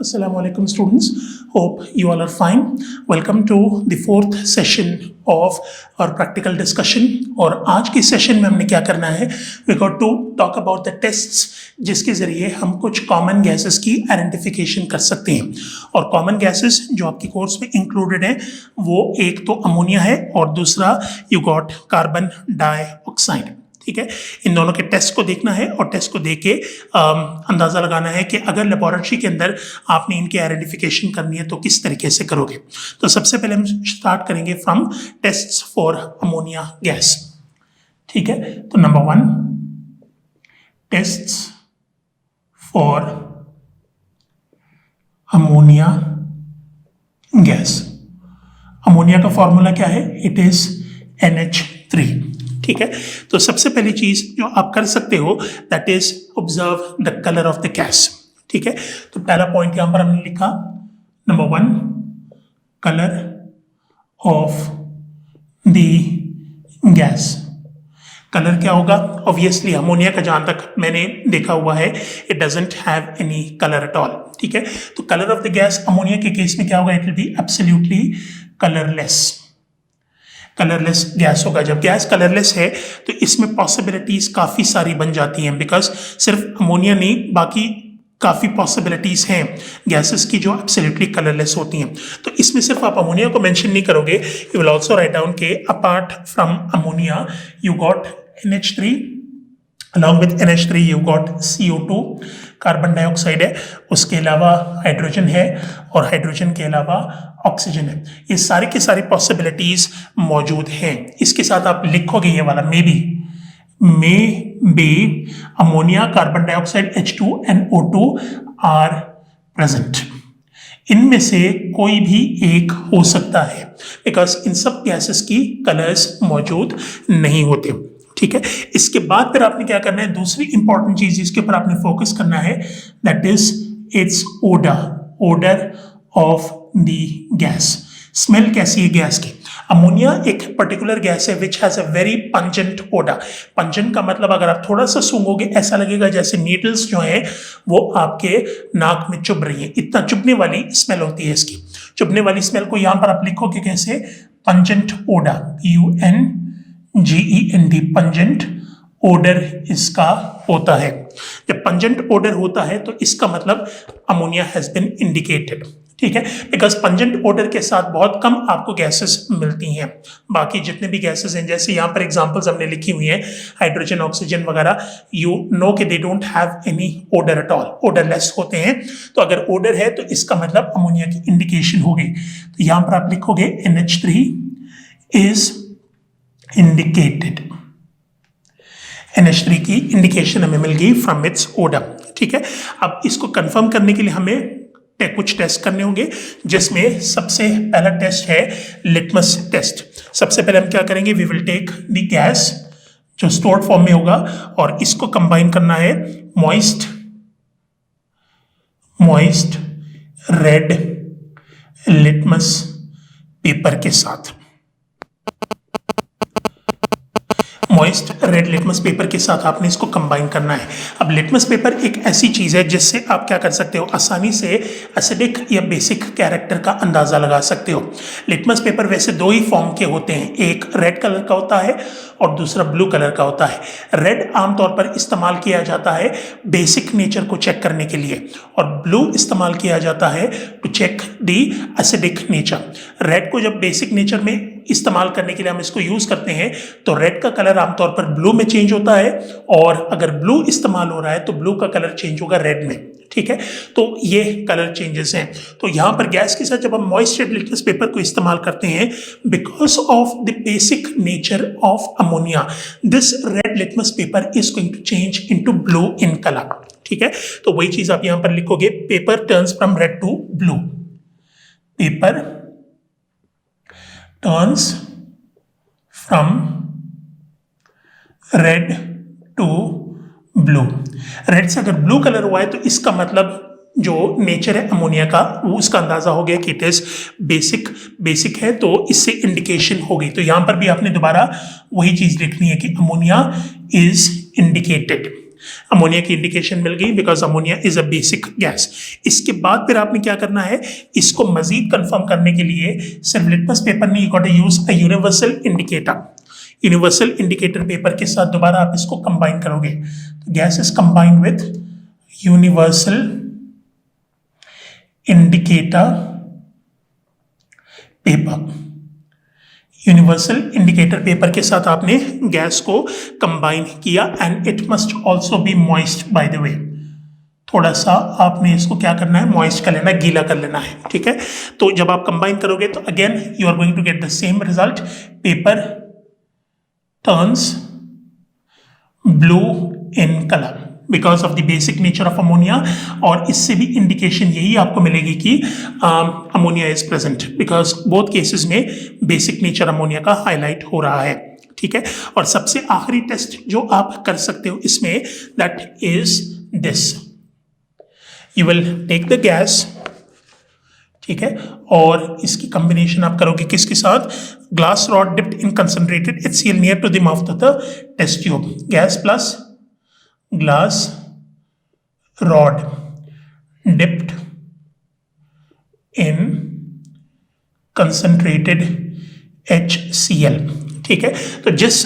Assalamu alaikum students. Hope you all are fine. Welcome to the fourth session of our practical discussion. और आज की session में हमने क्या करना है? We got to talk about the tests जिसके ज़रिए हम कुछ कॉमन गैसेस की आइडेंटिफिकेशन कर सकते हैं. और कॉमन गैसेस जो आपकी कोर्स में इंक्लूडेड हैं वो एक तो अमोनिया है और दूसरा यू गॉट कार्बन डाइऑक्साइड. ठीक है, इन दोनों के टेस्ट को देखना है और टेस्ट को देख के अंदाज़ा लगाना है कि अगर लेबोरेटरी के अंदर आपने इनकी आइडेंटिफिकेशन करनी है तो किस तरीके से करोगे. तो सबसे पहले हम स्टार्ट करेंगे from tests for ammonia gas. ठीक है, तो number 1 tests for ammonia gas. Ammonia का फॉर्मूला क्या है? It is NH3. ठीक है, तो सबसे पहली चीज जो आप कर सकते हो that is observe the colour of the gas. ठीक है, तो पहला पॉइंट यहां पर हमने लिखा number 1 colour of the gas. Colour क्या होगा? ऑब्वियसली अमोनिया का जहां तक मैंने देखा हुआ है it doesn't have any colour at all. ठीक है, तो colour of the gas ammonia के केस में क्या होगा? It will be absolutely colourless. Colourless gas होगा. जब गैस कलरलेस है तो इसमें पॉसिबिलिटीज काफ़ी सारी बन जाती हैं, बिकॉज सिर्फ अमोनिया नहीं बाकी काफ़ी पॉसिबिलिटीज हैं गैसेस की जो एब्सोल्युटली कलरलेस होती हैं. तो इसमें सिर्फ आप अमोनिया को मेंशन नहीं करोगे, you will also write down के apart from ammonia you got NH3, along with NH3 you got CO2 carbon dioxide है, उसके अलावा हाइड्रोजन है और हाइड्रोजन के अलावा ऑक्सीजन है. ये सारी की सारी पॉसिबिलिटीज मौजूद हैं. इसके साथ आप लिखोगे ये वाला maybe ammonia carbon dioxide H2 and O2 are present. इनमें से कोई भी एक हो सकता है बिकॉज इन सब गैसेस की कलर्स मौजूद नहीं होते. ठीक है, इसके बाद फिर आपने क्या करना है? दूसरी इंपॉर्टेंट चीज जिसके ऊपर आपने फोकस करना है that is its odour of the gas. Smell कैसी है गैस की? अमोनिया एक पर्टिकुलर गैस है which has a very pungent odour. Pungent का मतलब अगर आप थोड़ा सा सूंघोगे ऐसा लगेगा जैसे नीडल्स जो हैं वो आपके नाक में चुभ रही है. इतना चुभने वाली स्मेल होती है इसकी. चुभने वाली स्मेल को यहां पर आप लिखोगे कैसे? Pungent odour, PUNGENT, pungent odour इसका होता है. जब पंजेंट ओडर होता है तो इसका मतलब अमोनिया हैज बीन इंडिकेटेड. ठीक है, बिकॉज पंजेंट ओडर के साथ बहुत कम आपको गैसेस मिलती हैं. बाकी जितने भी गैसेस हैं जैसे यहाँ पर एग्जांपल्स हमने लिखी हुई हैं हाइड्रोजन, ऑक्सीजन वगैरह, यू नो कि they don't have any odour at all, odourless होते हैं. तो अगर ओडर है तो इसका मतलब अमोनिया की इंडिकेशन होगी. तो यहाँ पर आप लिखोगे NH3 इज इंडिकेटेड. NH3 की इंडिकेशन हमें मिल गई फ्रॉम इट्स ओडर. ठीक है, अब इसको कंफर्म करने के लिए हमें कुछ टेस्ट करने होंगे जिसमें सबसे पहला टेस्ट है लिटमस टेस्ट. सबसे पहले हम क्या करेंगे? We will take the gas जो स्टोर्ड फॉर्म में होगा और इसको कंबाइन करना है मॉइस्ट रेड लिटमस पेपर के साथ. मॉइस्ट रेड लिटमस पेपर के साथ आपने इसको कंबाइन करना है. अब लिटमस पेपर एक ऐसी चीज़ है जिससे आप क्या कर सकते हो? आसानी से एसिडिक या बेसिक कैरेक्टर का अंदाज़ा लगा सकते हो. लिटमस पेपर वैसे दो ही फॉर्म के होते हैं, एक रेड कलर का होता है और दूसरा ब्लू कलर का होता है. रेड आमतौर पर इस्तेमाल किया जाता है बेसिक नेचर को चेक करने के लिए और ब्लू इस्तेमाल किया जाता है to check the acidic nature. Red को जब बेसिक नेचर में इस्तेमाल करने के लिए हम इसको यूज करते हैं तो रेड का कलर आमतौर पर ब्लू में चेंज होता है और अगर ब्लू इस्तेमाल हो रहा है तो ब्लू का कलर चेंज होगा रेड में. ठीक है, तो ये कलर चेंजेस हैं. तो यहां पर गैस के साथ जब हम मॉइस्ट रेड लिटमस पेपर को इस्तेमाल करते हैं because of the basic nature of ammonia this red litmus paper is going to change into blue in colour. ठीक है, तो वही चीज आप यहां पर लिखोगे paper turns from red to blue. Paper turns from red to blue. Red से अगर ब्लू कलर हुआ है तो इसका मतलब जो नेचर है अमोनिया का वो उसका अंदाजा हो गया कि इट इज बेसिक है, तो इससे इंडिकेशन हो गई. तो यहां पर भी आपने दोबारा वही चीज लिखनी है कि अमोनिया इज इंडिकेटेड. अमोनिया की इंडिकेशन मिल गई because ammonia is a basic gas. इसके बाद फिर आपने क्या करना है, इसको मजीद कंफर्म करने के लिए सिर्फ लिटमस पेपर नहीं, you got to use a universal indicator. Universal indicator paper के साथ दोबारा आप इसको कंबाइन करोगे। Gas is combined with universal indicator paper. Universal indicator paper के साथ आपने गैस को कंबाइन किया and it must also be moist by the way. थोड़ा सा आपने इसको क्या करना है, मॉइस्ट कर लेना है, गीला कर लेना है, ठीक है। तो जब आप कंबाइन करोगे तो again you are going to get the same result, paper turns blue in colour because of the basic nature of ammonia. और इससे भी इंडिकेशन यही आपको मिलेगी कि ammonia is present because both cases में बेसिक नेचर अमोनिया का highlight हो रहा है, ठीक है। और सबसे आखिरी टेस्ट जो आप कर सकते हो इसमें, that is this. You will take the gas, ठीक है, और इसकी कॉम्बिनेशन आप करोगे किसके साथ, glass rod dipped in concentrated HCl near to the mouth of the test tube. Gas plus glass rod dipped in concentrated HCl, ठीक है। तो जिस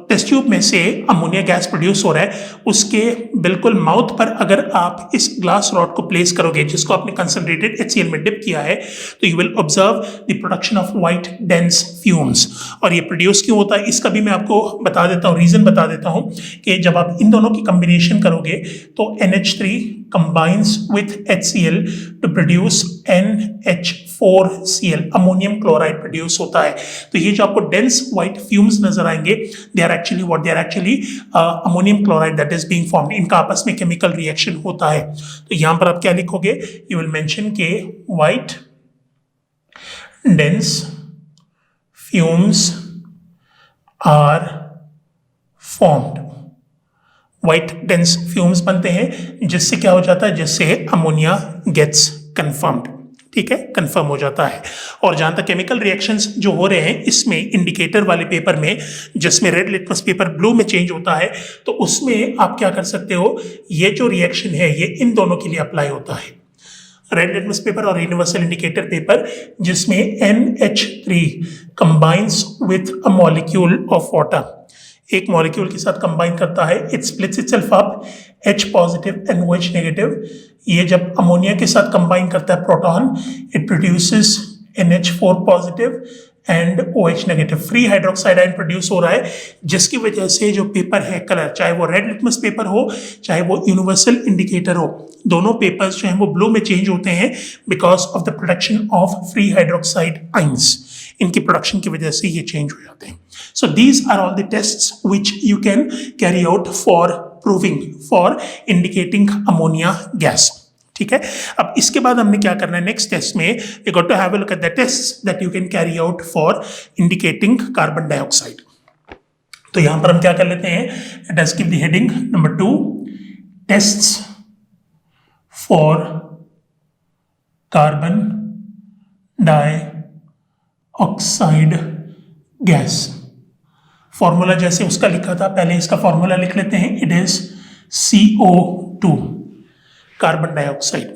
टेस्ट ट्यूब में से अमोनिया गैस प्रोड्यूस हो रहा है उसके बिल्कुल माउथ पर अगर आप इस ग्लास रॉड को प्लेस करोगे जिसको आपने कंसंट्रेटेड HCl में डिप किया है, तो you will observe the production of white dense fumes. और ये प्रोड्यूस क्यों होता है इसका भी मैं आपको बता देता हूँ, रीजन बता देता हूँ कि जब आप इन दोनों की कॉम्बिनेशन करोगे तो NH3 combines with HCl to produce NH4Cl, ammonium chloride produce होता है। तो ये जो आपको डेंस व्हाइट फ्यूम्स नजर आएंगे, they are actually ammonium chloride that is being formed. इनका आपस में केमिकल रिएक्शन होता है। तो यहां पर आप क्या लिखोगे, यू विल मेंशन के white dense fumes are formed. White dense fumes बनते हैं जिससे क्या हो जाता है, जिससे अमोनिया गेट्स कंफर्म्ड, ठीक है, कंफर्म हो जाता है। और जहां तक केमिकल रिएक्शंस जो हो रहे हैं इसमें इंडिकेटर वाले पेपर में, जिसमें रेड लिटमस पेपर ब्लू में चेंज होता है, तो उसमें आप क्या कर सकते हो, ये जो रिएक्शन है ये इन दोनों के लिए अप्लाई होता है, रेड लिटमस पेपर और यूनिवर्सल इंडिकेटर पेपर, जिसमें NH3 combines with a molecule of water, एक मॉलिक्यूल के साथ कंबाइन करता है, it splits itself up, H positive and OH negative. ये जब अमोनिया के साथ कंबाइन करता है proton, it produces NH4 positive and OH negative. Free hydroxide ion produce हो रहा है जिसकी वजह से जो पेपर है कलर, चाहे वो रेड लिटमस पेपर हो चाहे वो यूनिवर्सल इंडिकेटर हो, दोनों पेपर्स जो हैं वो ब्लू में चेंज होते हैं because of the production of free hydroxide ions. इनकी प्रोडक्शन की वजह से ये चेंज हो जाते हैं। So these are all the tests which you can carry out for proving, for indicating ammonia gas, ठीक है। अब इसके बाद हमने क्या करना है, नेक्स्ट टेस्ट में we got to have a look at the tests that you can carry out for indicating carbon dioxide. तो यहां पर हम क्या कर लेते हैं, let us give the heading number 2, tests for carbon dioxide gas. Formula जैसे उसका लिखा था, पहले इसका फॉर्मूला लिख लेते हैं, it is CO2, carbon dioxide,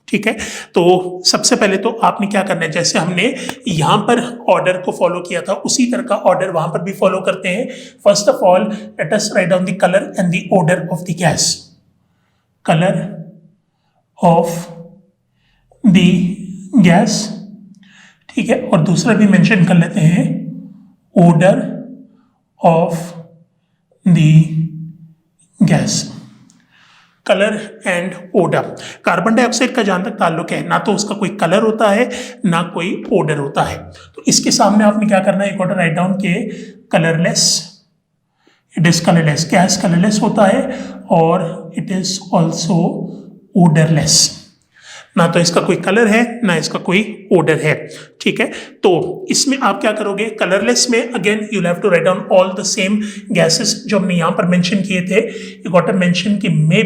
ठीक है। तो सबसे पहले तो आपने क्या करना है, जैसे हमने यहां पर ऑर्डर को फॉलो किया था उसी तरह का ऑर्डर वहां पर भी फॉलो करते हैं। First of all let us write down the colour and the order of the gas, colour of the gas, ठीक है। और दूसरा भी मेंशन कर लेते हैं, order of the gas, colour and odour. Carbon dioxide का जहां तक ताल्लुक है, ना तो उसका कोई कलर होता है ना कोई ओडर होता है। तो इसके सामने आपने क्या करना है, एक ऑर्डर राइट डाउन के colourless, it is colourless, gas colourless होता है और इट इज ऑल्सो ओडरलेस। ना तो इसका कोई कलर है ना इसका कोई ओडर है, ठीक है। तो इसमें आप क्या करोगे, कलरलेस में again you have to write down all the same gases जो हमने यहां पर मेंशन किए थे। यू गॉट टू मेंशन कि मे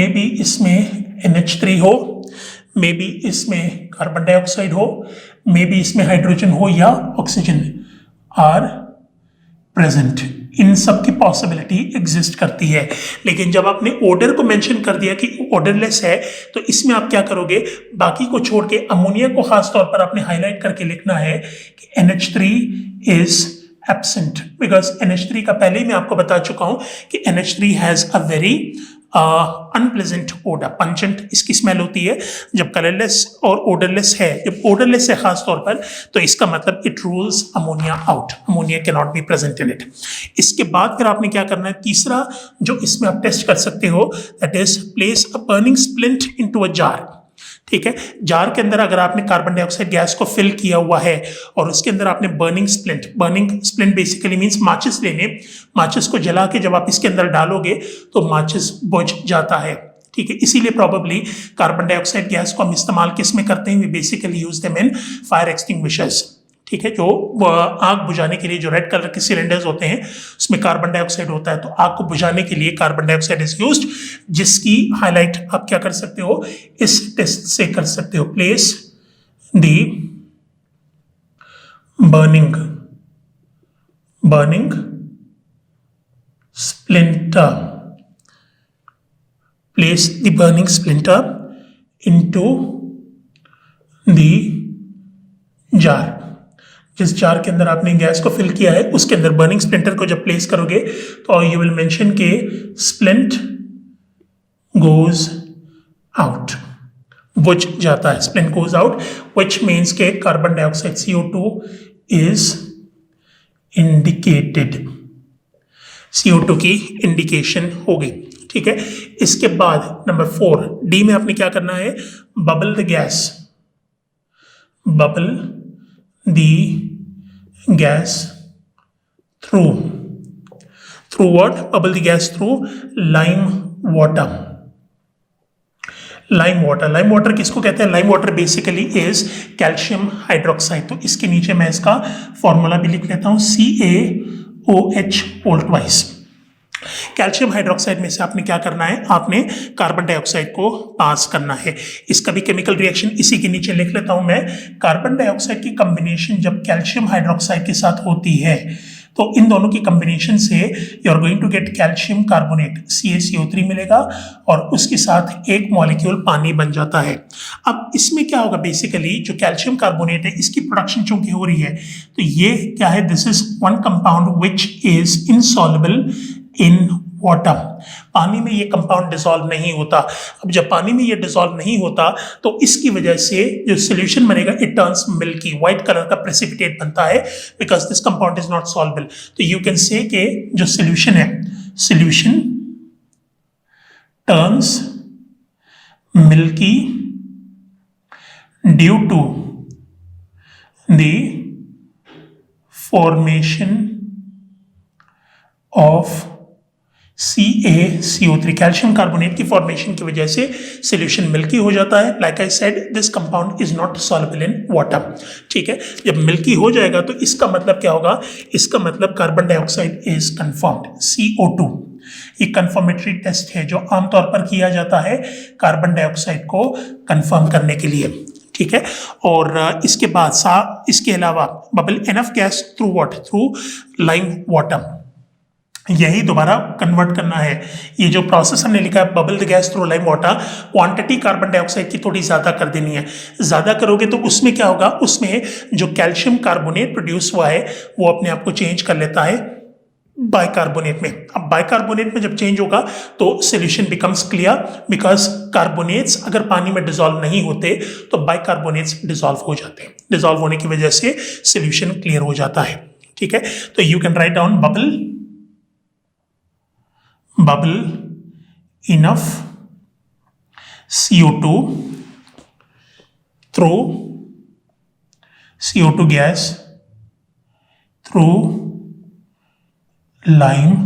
बी इसमें NH3 हो, मे बी इसमें कार्बन डाइऑक्साइड हो, मे बी इसमें हाइड्रोजन हो या ऑक्सीजन आर प्रेजेंट इन सब की पॉसिबिलिटी एग्जिस्ट करती है। लेकिन जब आपने ओडर को मेंशन कर दिया कि ओडरलेस है, तो इसमें आप क्या करोगे, बाकी को छोड़ के अमोनिया को खास तौर पर आपने हाईलाइट करके लिखना है कि NH3 is absent, because NH3 का पहले ही मैं आपको बता चुका हूं कि NH3 has a very unpleasant odour, pungent इसकी स्मेल होती है। जब कलरलेस और ओडरलेस है, जब ओडरलेस है खास तौर पर, तो इसका मतलब it rules ammonia out, ammonia can not be present in it. इसके बाद फिर आपने क्या करना है, तीसरा जो इसमें आप टेस्ट कर सकते हो, that is place a burning splint into a jar. ठीक है, जार के अंदर अगर आपने कार्बन डाइऑक्साइड गैस को फिल किया हुआ है और उसके अंदर आपने बर्निंग स्प्लिंट बेसिकली मींस माचिस लेने, माचिस को जला के जब आप इसके अंदर डालोगे तो माचिस बुझ जाता है। ठीक है, इसीलिए प्रोबेबली कार्बन डाइऑक्साइड गैस को हम इस्तेमाल किस में करते हैं, we basically use them in fire extinguishers. ठीक है, जो आग बुझाने के लिए जो रेड कलर के सिलेंडर्स होते हैं उसमें कार्बन डाइऑक्साइड होता है, तो आग को बुझाने के लिए कार्बन डाइऑक्साइड इज यूज्ड, जिसकी हाईलाइट आप क्या कर सकते हो, इस टेस्ट से कर सकते हो। Place the burning splinter, place the burning splinter into the jar। जिस जार के अंदर आपने गैस को फिल किया है उसके अंदर बर्निंग स्प्लिंटर को जब प्लेस करोगे तो यू विल मेंशन के स्प्लिंट गोज आउट, बुझ जाता है, splint goes out, which means के carbon dioxide CO2 is indicated, CO2 की इंडिकेशन होगी। ठीक है, इसके बाद नंबर 4 डी में आपने क्या करना है, bubble the gas through what, bubble the gas through lime water किसको कहते हैं, lime water basically is calcium hydroxide. तो इसके नीचे मैं इसका फॉर्मूला भी लिख लेता हूं, CaOH whole twice. Calcium hydroxide में से आपने क्या करना है, आपने कार्बन डाइऑक्साइड को पास करना है। इसका भी केमिकल रिएक्शन इसी के नीचे लिख लेता हूं मैं। कार्बन डाइऑक्साइड की कॉम्बिनेशन जब कैल्शियम हाइड्रोक्साइड के साथ होती है तो इन दोनों की कॉम्बिनेशन से you are going to get calcium carbonate, CaCO3 मिलेगा और उसके साथ एक मॉलिक्यूल पानी बन जाता है। अब इसमें क्या होगा, बेसिकली जो कैल्शियम कार्बोनेट है इसकी प्रोडक्शन चूंकि हो रही है तो ये क्या है, this is one compound which is insoluble in water. पानी में ये कंपाउंड डिसॉल्व नहीं होता। अब जब पानी में ये डिसॉल्व नहीं होता तो इसकी वजह से जो सोल्यूशन बनेगा it turns milky, white colour का प्रेसिपिटेट बनता है, because this compound is not solvable. तो यू कैन से कि जो सोल्यूशन है, solution turns milky due to the formation of CaCO3, calcium carbonate की फॉर्मेशन की वजह से सोल्यूशन मिल्की हो जाता है। Like I said, this compound is not soluble in water. ठीक है, जब मिल्की हो जाएगा तो इसका मतलब क्या होगा, इसका मतलब carbon dioxide is confirmed, CO2। ये कंफर्मेटरी टेस्ट है जो आमतौर पर किया जाता है कार्बन डाइऑक्साइड को कंफर्म करने के लिए। ठीक है, और इसके बाद इसके अलावा bubble enough gas through what, through lime water, यही दोबारा कन्वर्ट करना है। ये जो प्रोसेस हमने लिखा है bubble the gas through lime water, quantity carbon dioxide की थोड़ी ज़्यादा कर देनी है। ज़्यादा करोगे तो उसमें क्या होगा, उसमें जो कैल्शियम कार्बोनेट प्रोड्यूस हुआ है वो अपने आप को चेंज कर लेता है बाइकार्बोनेट में। अब बाइकार्बोनेट में जब चेंज होगा तो solution becomes clear, because carbonates अगर पानी में डिसॉल्व नहीं होते तो बाइकार्बोनेट्स डिसॉल्व हो जाते हैं। डिसॉल्व होने की वजह से सोल्यूशन क्लियर हो जाता है। ठीक है, तो you can write down bubble enough CO2 through CO2 gas through lime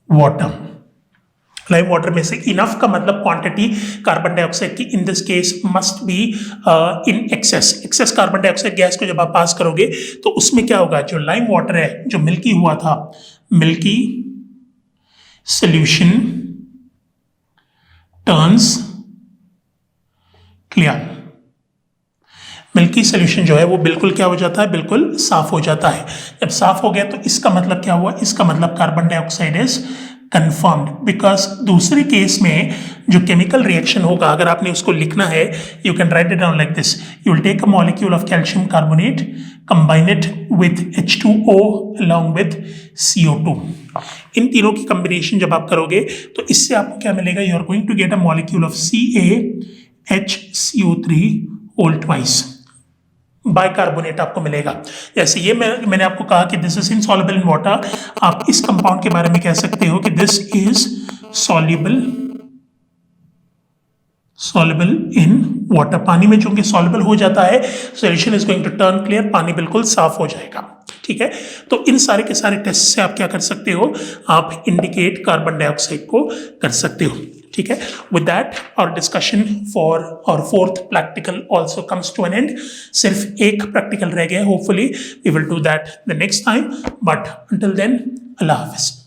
water। Lime water में से इनफ का मतलब क्वांटिटी कार्बन डाइऑक्साइड की in this case must be in excess carbon dioxide gas को जब आप पास करोगे तो उसमें क्या होगा, जो लाइम वाटर है जो मिल्की हुआ था, milky solution turns clear। Milky solution जो है वो बिल्कुल क्या हो जाता है, बिल्कुल साफ हो जाता है। जब साफ हो गया तो इसका मतलब क्या हुआ, इसका मतलब carbon dioxide is confirmed, because दूसरे केस में जो केमिकल रिएक्शन होगा, अगर आपने उसको लिखना है, you can write it down like this, you will take a molecule of calcium carbonate, combine it with H2O along with CO2। इन तीनों की कॉम्बिनेशन जब आप करोगे तो इससे आपको क्या मिलेगा, you are going to get a molecule of CaHCO3 whole twice, bicarbonate आपको मिलेगा। जैसे ये मैंने आपको कहा कि this is insoluble in water, आप इस कंपाउंड के बारे में कह सकते हो कि this is soluble in water. पानी में चूंकि सॉल्युबल हो जाता है, solution is going to turn clear, पानी बिल्कुल साफ हो जाएगा। ठीक है, तो इन सारे के सारे टेस्ट से आप क्या कर सकते हो, आप इंडिकेट कार्बन डाइऑक्साइड को कर सकते हो। ठीक है, with that our discussion for our fourth practical also comes to an end. सिर्फ एक प्रैक्टिकल रह गया, hopefully we will do that the next time, but until then अल्लाह हाफिज।